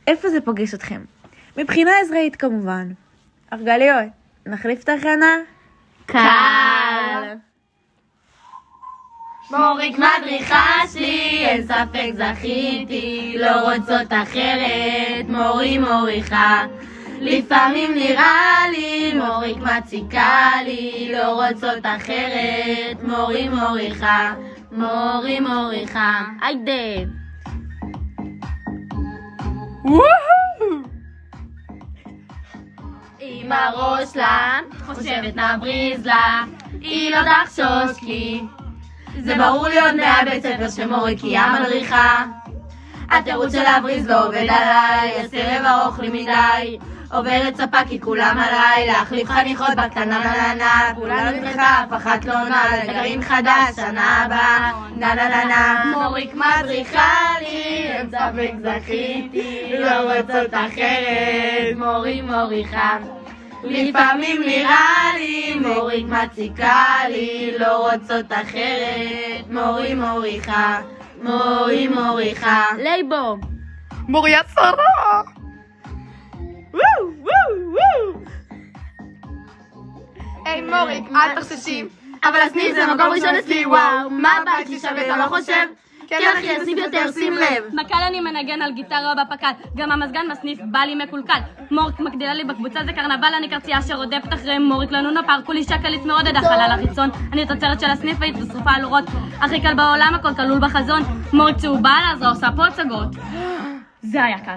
איפה זה פוגש אתכם? מבחינה עזראית כמובן. ארגליות, נחליף תחנה? קל. מוריק מדריכה שלי, אין ספק זכיתי, לא רוצות אחרת, מורי מוריכה. לפעמים נראה לי, מוריק מציקה לי, לא רוצות אחרת, מורי מוריכה. מורי מוריכה. היידה. עם הראש לה, חושבת נבריז לה, היא לא תחשוש כי זה ברור לי עוד מהבית ספר שמוריק היא המדריכה. התירוץ של להבריז לא עובד עליי, הסרב ארוך לי מדי, עוברת ספה כי כולם עליי, להחליף חניכות בקטנה ננה, כולנו נדחתה, אף אחת לא עונה, לגרעין חדש, שנה הבאה, ננה. מוריק מדריכה לי, אין ספק זכיתי, לא רוצות אחרת, מורי מוריכה. לפעמים נראה לי, מוריק מציקה לי, לא רוצות אחרת, מורי מוריכה. מורי מוריכה. לייבו. מוריה שרה. היי מוריק, אל תחששים. אבל הסניף זה מקום ראשון אצלי, וואו, מה הבית לי שווה, אתה לא חושב? כן אחי, הסניף יותר, שים לב. מקל אני מנגן על גיטרה בפקל, גם המזגן בסניף בא לי מקולקל. מוריק מגדילה לי בקבוצה, זה קרנבל, אני קרצייה שרודפת אחרי מוריק לנונה פארק, כולי שקלית מאוד עד החלל החיצון. אני תוצרת של הסניף והיא שרופה על אורות, הכי קל בעולם, הכל כלול בחזון. מוריק צהובה על אז עושה פה הצגות. זה היה קל.